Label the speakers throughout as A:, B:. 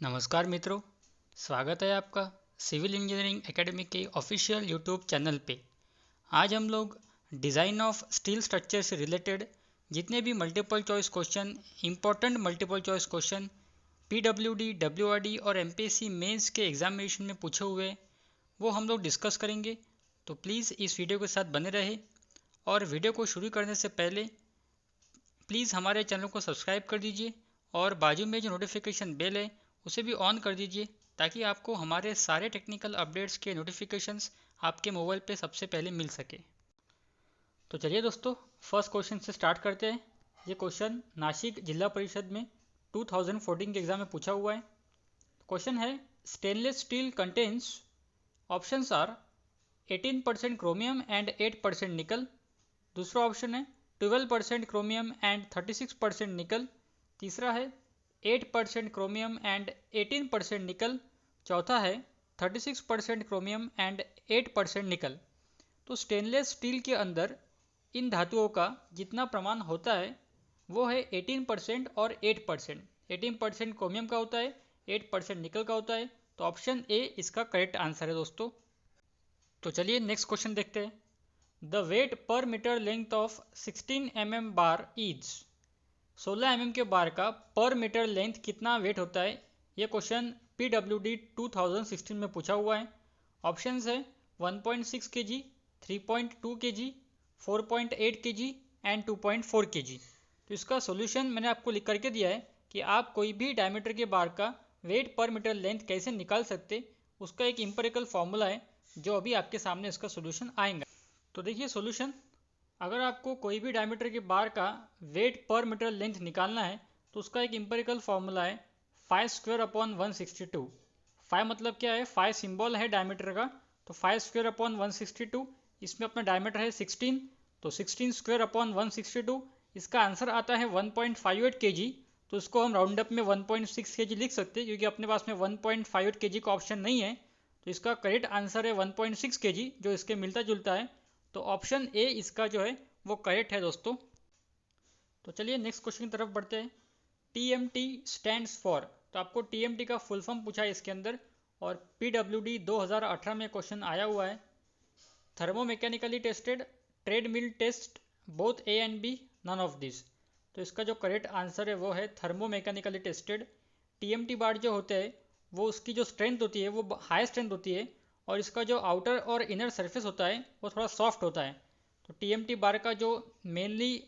A: नमस्कार मित्रों, स्वागत है आपका सिविल इंजीनियरिंग एकेडमी के ऑफिशियल यूट्यूब चैनल पे। आज हम लोग डिज़ाइन ऑफ स्टील स्ट्रक्चर से रिलेटेड जितने भी multiple choice question, important multiple choice question PWD, WRD और एमपीएससी मेंस के एग्जामिनेशन में पूछे हुए वो हम लोग डिस्कस करेंगे। तो प्लीज़ इस वीडियो के साथ बने रहे और वीडियो को शुरू करने से पहले प्लीज़ हमारे चैनल को सब्सक्राइब कर दीजिए और बाजू में जो नोटिफिकेशन बेल है उसे भी ऑन कर दीजिए ताकि आपको हमारे सारे टेक्निकल अपडेट्स के नोटिफिकेशंस आपके मोबाइल पे सबसे पहले मिल सके। तो चलिए दोस्तों, फर्स्ट क्वेश्चन से स्टार्ट करते हैं। ये क्वेश्चन नासिक जिला परिषद में 2014 के एग्जाम में पूछा हुआ है। क्वेश्चन है stainless steel contains, options are 18% chromium and 8% nickel. दूसरा ऑप्शन है 12% क्रोमियम एंड 36% निकल। तीसरा है 8% क्रोमियम एंड 18% निकल। चौथा है 36% क्रोमियम एंड 8% निकल। तो स्टेनलेस स्टील के अंदर इन धातुओं का जितना प्रमाण होता है वो है 18% और 8%। 18% क्रोमियम का होता है, 8% निकल का होता है। तो ऑप्शन ए इसका करेक्ट आंसर है दोस्तों। तो चलिए नेक्स्ट क्वेश्चन देखते हैं। The weight per metre length of 16 mm bar is. 16 mm के बार का पर मीटर लेंथ कितना वेट होता है? ये क्वेश्चन पीडब्ल्यूडी 2016 में पूछा हुआ है। ऑप्शंस है 1.6 kg, 3.2 kg, 4.8 kg and 2.4 kg। तो इसका सॉल्यूशन मैंने आपको लिख करके दिया है कि आप कोई भी डायमीटर के बार का वेट पर मीटर लेंथ कैसे निकाल सकते, उसका एक एम्पिरिकल फॉर्मूला है जो अभी आपके सामने इसका सॉल्यूशन आएगा। तो देखिए सॉल्यूशन, अगर आपको कोई भी डायमीटर के बार का वेट पर मीटर लेंथ निकालना है तो उसका एक एम्पिरिकल फॉर्मूला है 5² / 162। 5 मतलब क्या है? 5 सिंबल है डायमीटर का, तो 5² / 162। इसमें अपना डायमीटर है 16, तो 16² / 162। इसका आंसर आता है 1.58 kg। तो इसको हम राउंड अप में 1.6 kg लिख सकते हैं क्योंकि अपने पास में 1.58 kg का ऑप्शन नहीं है। तो इसका करेक्ट आंसर है 1.6 kg, जो इसके मिलता जुलता है। तो ऑप्शन ए इसका जो है वो करेक्ट है दोस्तों। तो चलिए नेक्स्ट क्वेश्चन की तरफ बढ़ते हैं। TMT stands for. तो आपको टीएमटी का फुल फॉर्म पूछा है इसके अंदर और पीडब्ल्यूडी 2018 में क्वेश्चन आया हुआ है। Thermomechanically tested, treadmill test, both A and B, none of this. तो इसका जो करेक्ट आंसर है वो है थर्मोमैकेनिकली टेस्टेड। टीएमटी बार जो होते हैं वो उसकी जो स्ट्रेंथ होती है वो हाई स्ट्रेंथ होती है और इसका जो आउटर और इनर सरफेस होता है वो थोड़ा सॉफ्ट होता है। तो टीएमटी बार का जो मेनली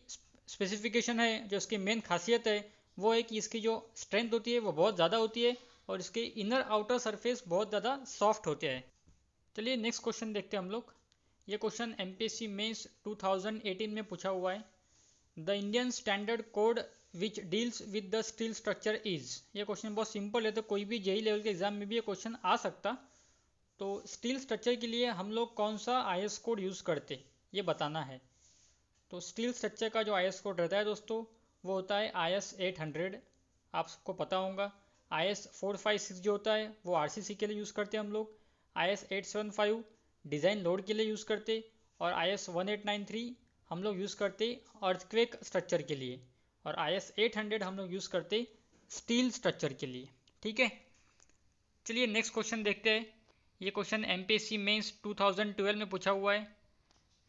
A: स्पेसिफिकेशन है, जो इसकी मेन खासियत है वो है कि इसकी जो स्ट्रेंथ होती है वो बहुत ज़्यादा होती है और इसके इनर आउटर सरफेस बहुत ज़्यादा सॉफ्ट होते हैं। चलिए नेक्स्ट क्वेश्चन देखते हैं हम लोग। ये क्वेश्चन एमपीएससी मेंस 2018 में पूछा हुआ है। The Indian standard code which deals with the steel structure is. ये क्वेश्चन बहुत सिंपल है, तो कोई भी जेई लेवल के एग्जाम में भी ये क्वेश्चन आ सकता। तो स्टील स्ट्रक्चर के लिए हम लोग कौन सा आईएस कोड यूज़ करते ये बताना है। तो स्टील स्ट्रक्चर का जो आईएस कोड रहता है दोस्तों वो होता है IS 800। आप सबको पता होगा। IS 456 जो होता है वो आरसीसी के लिए यूज़ करते हैं हम लोग। IS 875 डिज़ाइन लोड के लिए यूज़ करते और IS 1893 हम लोग यूज़ करते अर्थक्वेक स्ट्रक्चर के लिए और IS 800 हम लोग यूज़ करते स्टील स्ट्रक्चर के लिए। ठीक है, चलिए नेक्स्ट क्वेश्चन देखते हैं। ये क्वेश्चन एमपीएससी मेंस 2012 में पूछा हुआ है।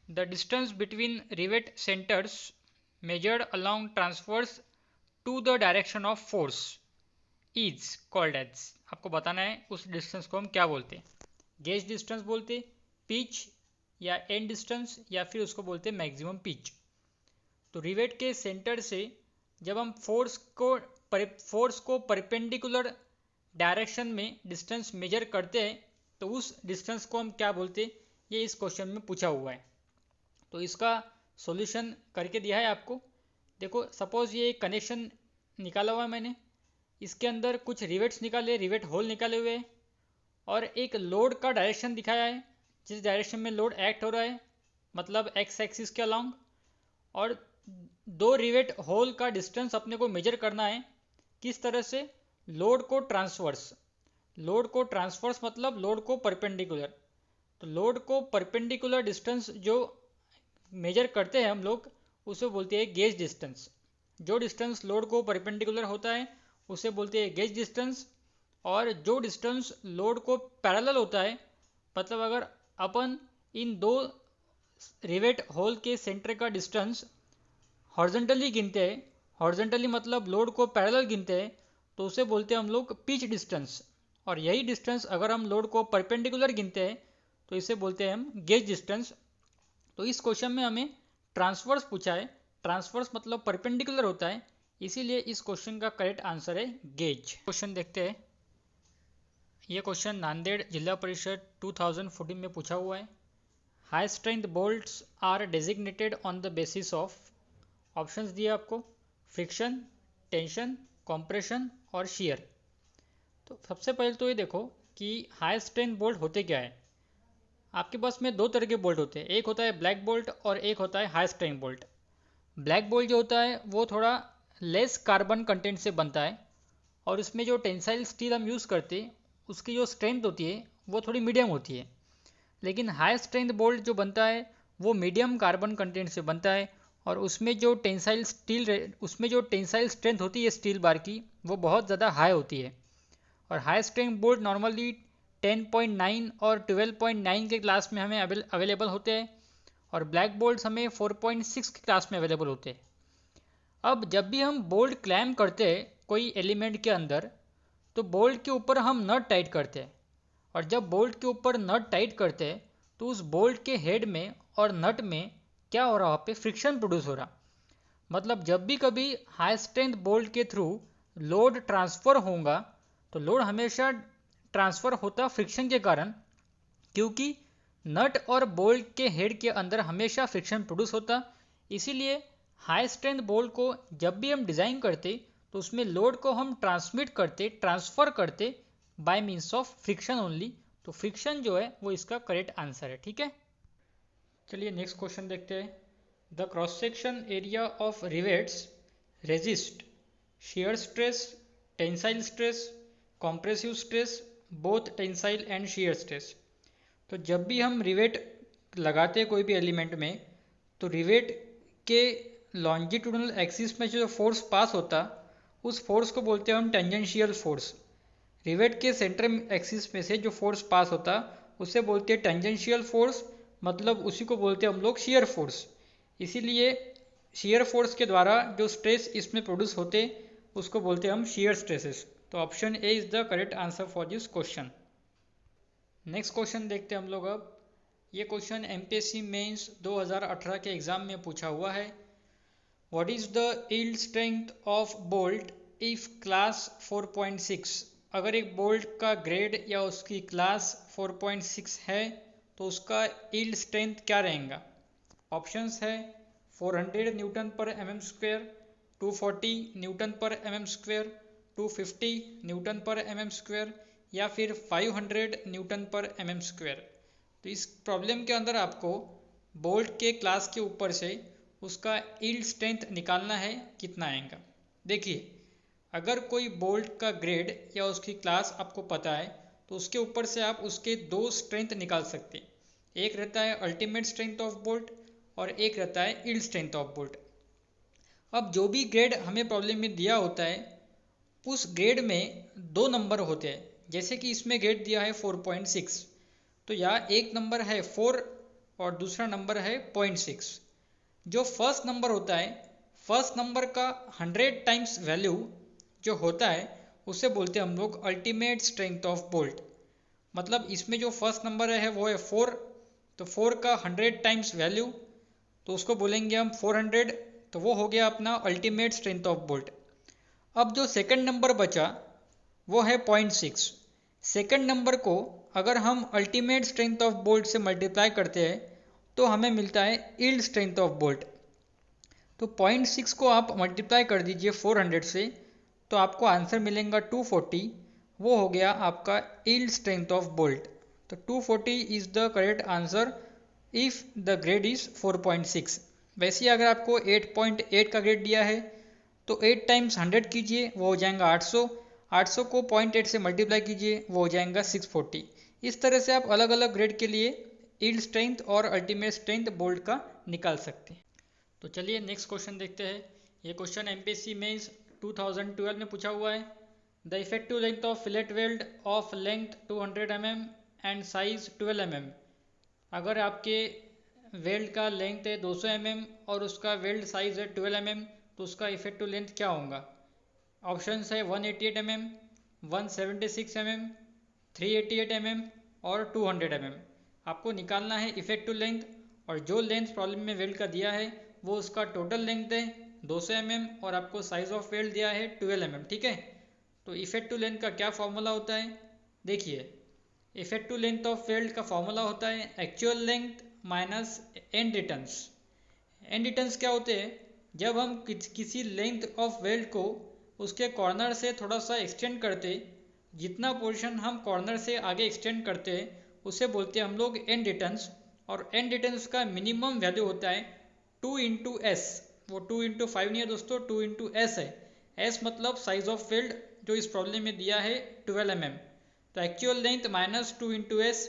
A: The distance between rivet centres measured along transverse to the direction of force is called as. आपको बताना है उस डिस्टेंस को हम क्या बोलते हैं। गेज डिस्टेंस बोलते, पिच या एंड डिस्टेंस, या फिर उसको बोलते हैं मैक्सिमम पिच। तो रिवेट के सेंटर से जब हम फोर्स को परपेंडिकुलर डायरेक्शन में डिस्टेंस मेजर करते हैं तो उस डिस्टेंस को हम क्या बोलते हैं, ये इस क्वेश्चन में पूछा हुआ है। तो इसका सॉल्यूशन करके दिया है आपको। देखो सपोज ये एक कनेक्शन निकाला हुआ है मैंने, इसके अंदर कुछ रिवेट्स निकाले, रिवेट होल निकाले हुए हैं और एक लोड का डायरेक्शन दिखाया है जिस डायरेक्शन में लोड एक्ट हो रहा है, मतलब एक्स एक्सिस के अलोंग। और दो रिवेट होल का डिस्टेंस अपने को मेजर करना है। किस तरह से? लोड को ट्रांसवर्स। लोड को ट्रांसवर्स मतलब लोड को परपेंडिकुलर। तो लोड को परपेंडिकुलर डिस्टेंस जो मेजर करते हैं हम लोग उसे बोलते हैं गेज डिस्टेंस। जो डिस्टेंस लोड को परपेंडिकुलर होता है उसे बोलते हैं गेज डिस्टेंस। और जो डिस्टेंस लोड को पैरेलल होता है, मतलब अगर अपन इन दो रिवेट होल के सेंटर का डिस्टेंस हॉरिजॉन्टली गिनते हैं, हॉरिजॉन्टली मतलब लोड को पैरेलल गिनते हैं, तो उसे बोलते हैं हम लोग पिच डिस्टेंस। और यही डिस्टेंस अगर हम लोड को परपेंडिकुलर गिनते हैं तो इसे बोलते हैं हम गेज डिस्टेंस। तो इस क्वेश्चन में हमें ट्रांसवर्स पूछा है, ट्रांसवर्स मतलब परपेंडिकुलर होता है, इसीलिए इस क्वेश्चन का करेक्ट आंसर है गेज। क्वेश्चन देखते हैं। ये क्वेश्चन नांदेड़ जिला परिषद 2014 में पूछा हुआ है। High strength bolts are designated on the basis of, options दिए आपको, फ्रिक्शन, टेंशन, कंप्रेशन और शियर। तो सबसे पहले तो ये देखो कि हाई स्ट्रेंथ बोल्ट होते क्या है। आपके पास में दो तरह के बोल्ट होते हैं, एक होता है ब्लैक बोल्ट और एक होता है high strength bolt. Black bolt जो होता है वो थोड़ा लेस कार्बन कंटेंट से बनता है और इसमें जो टेंसाइल स्टील हम यूज़ करते हैं उसकी जो स्ट्रेंथ होती है वो थोड़ी मीडियम होती है। लेकिन हाई स्ट्रेंथ बोल्ट जो बनता है वो मीडियम कार्बन कंटेंट से बनता है और उसमें जो टेंसाइल स्ट्रेंथ होती है स्टील बार की वो बहुत ज़्यादा हाई होती है। और हाई स्ट्रेंथ बोल्ट नॉर्मली 10.9 और 12.9 के क्लास में हमें अवेलेबल होते हैं और ब्लैक बोल्ट्स हमें 4.6 के क्लास में अवेलेबल होते हैं। अब जब भी हम बोल्ट क्लैम्प करते हैं कोई एलिमेंट के अंदर, तो बोल्ट के ऊपर हम नट टाइट करते हैं और जब बोल्ट के ऊपर नट टाइट करते हैं तो उस बोल्ट के हेड में और नट में क्या हो रहा, वहाँ पे फ्रिक्शन प्रोड्यूस हो रहा। मतलब जब भी कभी हाई स्ट्रेंथ बोल्ट के थ्रू लोड ट्रांसफ़र होगा तो लोड हमेशा ट्रांसफ़र होता फ्रिक्शन के कारण, क्योंकि नट और बोल्ट के हेड के अंदर हमेशा फ्रिक्शन प्रोड्यूस होता। इसीलिए हाई स्ट्रेंथ बोल्ट को जब भी हम डिज़ाइन करते तो उसमें लोड को हम ट्रांसफ़र करते bye means of friction only. तो फ्रिक्शन जो है वो इसका करेक्ट आंसर है। ठीक है, चलिए नेक्स्ट क्वेश्चन देखते हैं। The cross section area of rivets resist shear stress, tensile stress, compressive stress, both tensile and shear stress. तो जब भी हम रिवेट लगाते हैं कोई भी एलिमेंट में, तो रिवेट के लॉन्जिट्यूडनल एक्सिस में जो फोर्स पास होता उस फोर्स को बोलते हैं हम टेंजेंशियल फोर्स। रिवेट के सेंटर एक्सिस में से जो फोर्स पास होता उसे बोलते हैं टेंजेंशियल फोर्स, मतलब उसी को बोलते हैं हम लोग shear फोर्स। इसीलिए shear फोर्स के द्वारा जो स्ट्रेस इसमें प्रोड्यूस होते उसको बोलते हैं हम shear स्ट्रेसेस। तो option A is the correct answer for this question. Next question देखते हैं हम लोग। अब ये क्वेश्चन एमपीएससी मेंस 2018 के एग्जाम में पूछा हुआ है। What is the yield strength of bolt if class 4.6। अगर एक बोल्ट का ग्रेड या उसकी क्लास 4.6 है तो उसका यील्ड स्ट्रेंथ क्या रहेगा। ऑप्शंस है 400 न्यूटन पर एमएम स्क्वेयर, 240 न्यूटन पर एमएम स्क्वेयर, 250 न्यूटन पर एमएम स्क्वेयर या फिर 500 न्यूटन पर एमएम स्क्वेयर। तो इस प्रॉब्लम के अंदर आपको बोल्ट के क्लास के ऊपर से उसका यील्ड स्ट्रेंथ निकालना है, कितना आएगा। देखिए, अगर कोई बोल्ट का ग्रेड या उसकी क्लास आपको पता है तो उसके ऊपर से आप उसके दो स्ट्रेंथ निकाल सकते हैं। एक रहता है अल्टीमेट स्ट्रेंथ ऑफ बोल्ट और एक रहता है यील्ड स्ट्रेंथ ऑफ बोल्ट। अब जो भी ग्रेड हमें प्रॉब्लम में दिया होता है उस ग्रेड में दो नंबर होते हैं। जैसे कि इसमें ग्रेड दिया है 4.6, तो यहाँ एक नंबर है 4 और दूसरा नंबर है 0.6। जो फर्स्ट नंबर होता है, फर्स्ट नंबर का 100 टाइम्स वैल्यू जो होता है उसे बोलते हैं हम लोग अल्टीमेट स्ट्रेंथ ऑफ बोल्ट। मतलब इसमें जो फर्स्ट नंबर है वो है 4, तो 4 का 100 टाइम्स वैल्यू तो उसको बोलेंगे हम 400, तो वो हो गया अपना अल्टीमेट स्ट्रेंथ ऑफ बोल्ट। अब जो सेकंड नंबर बचा वो है 0.6। सेकंड नंबर को अगर हम अल्टीमेट स्ट्रेंथ ऑफ बोल्ट से मल्टीप्लाई करते हैं तो हमें मिलता है यील्ड स्ट्रेंथ ऑफ बोल्ट। तो 0.6 को आप मल्टीप्लाई कर दीजिए 400 से तो आपको आंसर मिलेगा 240। वो हो गया आपका यील्ड स्ट्रेंथ ऑफ बोल्ट। तो 240 is the correct answer if the grade is 4.6। वैसे अगर आपको 8.8 का ग्रेड दिया है तो 8 टाइम्स 100 कीजिए, वो हो जाएगा 800। 800 को 0.8 से मल्टीप्लाई कीजिए, वो हो जाएगा 640। इस तरह से आप अलग अलग ग्रेड के लिए यील्ड स्ट्रेंथ और अल्टीमेट स्ट्रेंथ बोल्ट का निकाल सकते हैं। तो चलिए नेक्स्ट क्वेश्चन देखते हैं। ये क्वेश्चन एमपीएससी मेंस 2012 में पूछा हुआ है। The effective length of fillet weld of length 200 mm and size 12 mm। अगर आपके वेल्ड का लेंथ है 200 mm और उसका वेल्ड साइज है 12 mm, तो उसका इफेक्टिव लेंथ क्या होगा? ऑप्शन है 188 mm, 176 mm, 388 mm और 200 mm। आपको निकालना है इफेक्टिव लेंथ, और जो लेंथ प्रॉब्लम में वेल्ड का दिया है वो उसका टोटल लेंथ है 200 mm और आपको साइज ऑफ वेल्ड दिया है 12 mm। ठीक है, तो इफेक्टिव लेंथ का क्या फॉर्मूला होता है? देखिए, इफेक्टिव लेंथ ऑफ वेल्ड का फॉर्मूला होता है actual length minus and returns. And returns क्या होते हैं? जब हम किसी लेंथ ऑफ वेल्ड को उसके कॉर्नर से थोड़ा सा एक्सटेंड करते, जितना पोर्शन हम कॉर्नर से आगे एक्सटेंड करते हैं उसे बोलते हैं हम लोग एंड रिटर्न्स। और एंड रिटर्न्स का मिनिमम वैल्यू होता है 2 इंटू एस। वो 2 इंटू 5 नहीं है दोस्तों, 2 इंटू एस है। एस मतलब साइज ऑफ वेल्ड जो इस प्रॉब्लम में दिया है 12 mm। तो actual length minus 2 into S,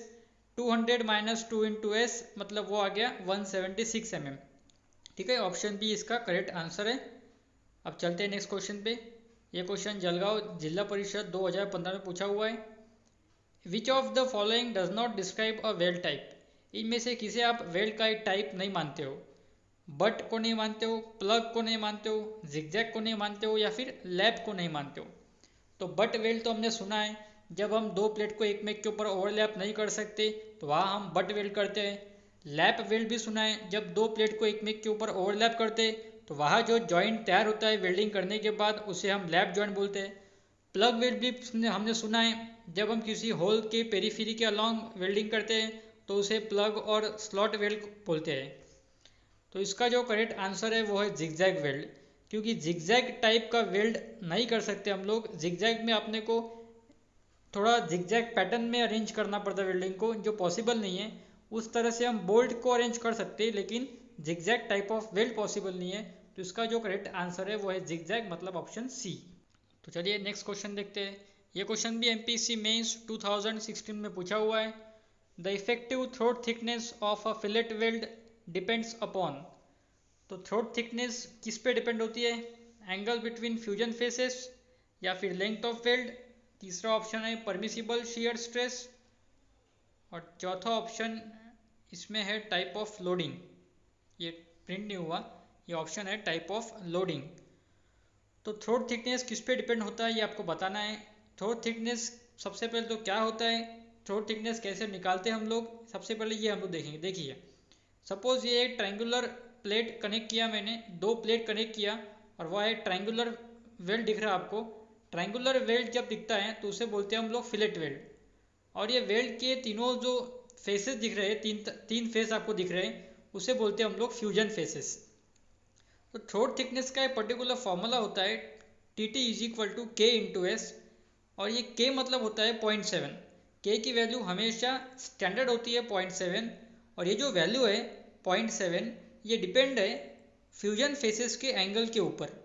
A: 200 minus 2 into S मतलब वो आ गया 176 mm। ठीक है, ऑप्शन बी इसका करेक्ट आंसर है। अब चलते हैं नेक्स्ट क्वेश्चन पे। ये क्वेश्चन जलगांव जिला परिषद 2015 में पूछा हुआ है। Which of the following does not describe a weld type? इनमें से किसे आप वेल्ड का एक टाइप नहीं मानते हो? बट को नहीं मानते हो, प्लग को नहीं मानते हो, जिगजैग को नहीं मानते हो, या फिर लैप को नहीं मानते हो? तो बट वेल्ड तो हमने सुना है, जब हम दो प्लेट को एक में के ऊपर ओवरलैप नहीं कर सकते तो वहाँ हम बट वेल्ड करते हैं। लैप वेल्ड भी सुना है, जब दो प्लेट को एक में के ऊपर ओवरलैप करते तो वहाँ जो जॉइंट तैयार होता है वेल्डिंग करने के बाद उसे हम लैप जॉइंट बोलते हैं। प्लग वेल्ड भी हमने सुना है, जब हम किसी होल के पेरीफेरी के अलॉन्ग वेल्डिंग करते हैं तो उसे प्लग और स्लॉट वेल्ड बोलते हैं। तो इसका जो करेक्ट आंसर है वो है जिगजैग वेल्ड, क्योंकि जिगजैग टाइप का वेल्ड नहीं कर सकते हम लोग। जिगजैग में अपने को थोड़ा जिगजैग पैटर्न में अरेंज करना पड़ता है वेल्डिंग को, जो पॉसिबल नहीं है। उस तरह से हम बोल्ट को अरेंज कर सकते हैं, लेकिन zigzag type of weld possible नहीं है। तो इसका जो करेक्ट आंसर है वो है जिगजैग, मतलब ऑप्शन सी। तो चलिए नेक्स्ट क्वेश्चन देखते हैं। ये क्वेश्चन भी एमपीएससी मेंस 2016 में पूछा हुआ है। The effective throat thickness of a fillet weld depends upon. तो थ्रोट थिकनेस किस पे डिपेंड होती है? एंगल बिटवीन फ्यूजन फेसेस या फिर लेंथ ऑफ वेल्ड। तीसरा ऑप्शन है परमिसिबल शियर स्ट्रेस, और चौथा ऑप्शन इसमें है टाइप ऑफ लोडिंग। ये प्रिंट नहीं हुआ, ये ऑप्शन है टाइप ऑफ लोडिंग। तो थ्रोट थिकनेस किस पे डिपेंड होता है ये आपको बताना है। थ्रोट थिकनेस सबसे पहले तो क्या होता है, थ्रोट थिकनेस कैसे निकालते हैं हम लोग, सबसे पहले ये हम लोग देखेंगे। देखिए, सपोज ये एक ट्रायंगुलर प्लेट कनेक्ट किया मैंने, दो प्लेट कनेक्ट किया और वह एक ट्रायंगुलर वेल्ड दिख रहा है आपको। ट्रायंगुलर वेल्ड जब दिखता है तो उसे बोलते हैं हम लोग फिलेट वेल्ड। और ये वेल्ड के तीनों जो फेसेस दिख रहे हैं, तीन फेस आपको दिख रहे हैं, उसे बोलते हैं हम लोग फ्यूजन फेसेस। तो थ्रोट थिकनेस का एक पर्टिकुलर फॉर्मूला होता है T T is equal to K into S, और ये के मतलब होता है 0.7। के की वैल्यू हमेशा स्टैंडर्ड होती है 0.7, और ये जो वैल्यू है 0.7 ये डिपेंड है फ्यूजन फेसेस के एंगल के ऊपर।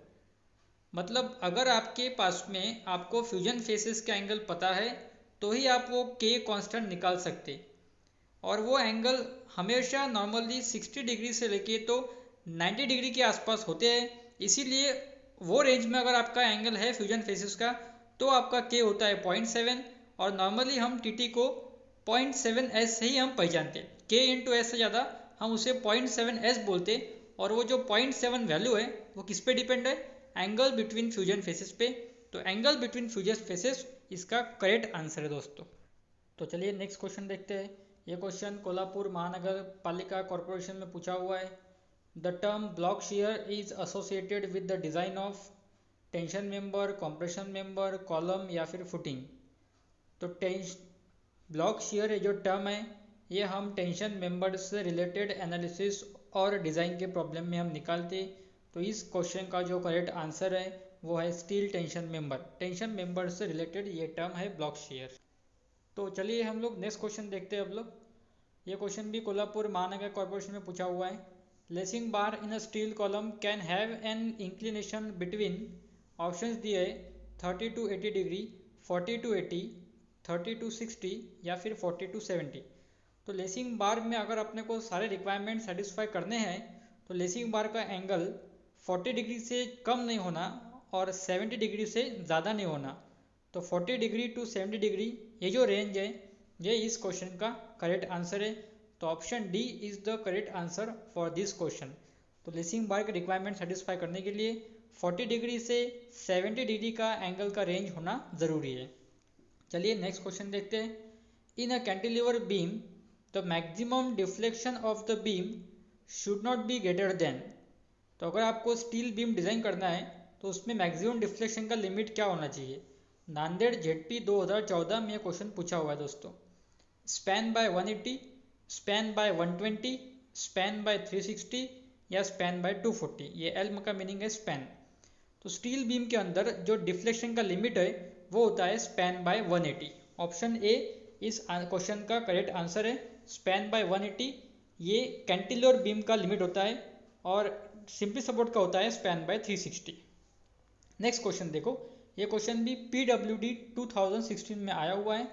A: मतलब अगर आपके पास में आपको फ्यूजन फेसेस का एंगल पता है तो ही आप वो के कांस्टेंट निकाल सकते, और वो एंगल हमेशा नॉर्मली 60 डिग्री से लेके तो 90 डिग्री के आसपास होते हैं। इसीलिए वो रेंज में अगर आपका एंगल है फ्यूजन फेसेस का तो आपका के होता है 0.7, और नॉर्मली हम टी को 0.7s से ही हम पहचानते हैं। के इंटू एस से ज़्यादा हम उसे 0.7s बोलते, और वो जो 0.7 वैल्यू है वो किस पे डिपेंड है? एंगल बिटवीन फ्यूजन फेसेस पे। तो एंगल बिटवीन फ्यूजन फेसेस इसका करेक्ट आंसर है दोस्तों। तो चलिए नेक्स्ट क्वेश्चन देखते हैं। ये क्वेश्चन कोल्हापुर महानगर पालिका कॉरपोरेशन में पूछा हुआ है। The term block shear is associated with the design of tension member, compression member, column या फिर फुटिंग। तो ब्लॉक शियर जो टर्म है ये हम टेंशन मेंबर से रिलेटेड एनालिसिस और डिज़ाइन के प्रॉब्लम में हम निकालते। तो इस क्वेश्चन का जो करेक्ट आंसर है वो है steel tension member. Tension member से रिलेटेड ये टर्म है ब्लॉक शियर। तो चलिए हम लोग नेक्स्ट क्वेश्चन देखते हैं अब लोग। ये क्वेश्चन भी कोल्हापुर महानगर कॉर्पोरेशन में पूछा हुआ है। Lacing bar in a steel column can have an inclination between, options दिए 30 to 80 डिग्री, 40 to 80, 30 to 60 या फिर 40 to 70। तो लेसिंग बार में अगर अपने को सारे रिक्वायरमेंट सेटिस्फाई करने हैं तो लेसिंग बार का एंगल 40 डिग्री से कम नहीं होना और 70 डिग्री से ज़्यादा नहीं होना। तो 40 डिग्री टू 70 डिग्री ये जो रेंज है ये इस क्वेश्चन का करेक्ट आंसर है। तो option D is the correct answer for this question. तो लीसिंग बार के रिक्वायरमेंट सेटिस्फाई करने के लिए 40 डिग्री से 70 डिग्री का एंगल का रेंज होना ज़रूरी है। चलिए नेक्स्ट क्वेश्चन देखते हैं। In a cantilever beam the maximum deflection of the beam should not be greater than. तो अगर आपको स्टील बीम डिज़ाइन करना है तो उसमें मैक्सिमम डिफ्लेक्शन का लिमिट क्या होना चाहिए। नांदेड़ जेडपी 2014 में यह क्वेश्चन पूछा हुआ है दोस्तों। Span by 180, span by 120, span by 360 या स्पैन बाय 240। ये एल का मीनिंग है स्पैन। तो स्टील बीम के अंदर जो डिफ्लेक्शन का लिमिट है वो होता है स्पैन बाय 180। ऑप्शन ए इस क्वेश्चन का करेक्ट आंसर है। स्पैन बाय 180 ये कैंटिलीवर बीम का लिमिट होता है और सिंपली सपोर्ट का होता है स्पैन बाय 360। नेक्स्ट क्वेश्चन देखो, ये क्वेश्चन भी PWD 2016 में आया हुआ है।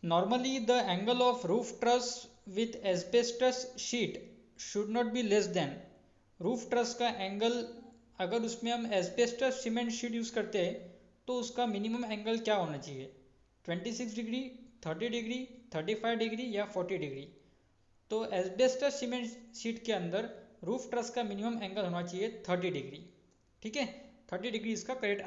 A: Normally the angle of roof truss with asbestos sheet should not be less than. Roof truss का एंगल अगर उसमें हम एस्बेस्टस सीमेंट शीट यूज़ करते हैं तो उसका मिनिमम एंगल क्या होना चाहिए। 26 डिग्री, 30 डिग्री, 35 डिग्री या 40 डिग्री। तो एस्बेस्टस सीमेंट शीट के अंदर रूफ ट्रस का मिनिमम एंगल होना चाहिए 30 डिग्री। ठीक है, 30 डिग्री इसका करेक्ट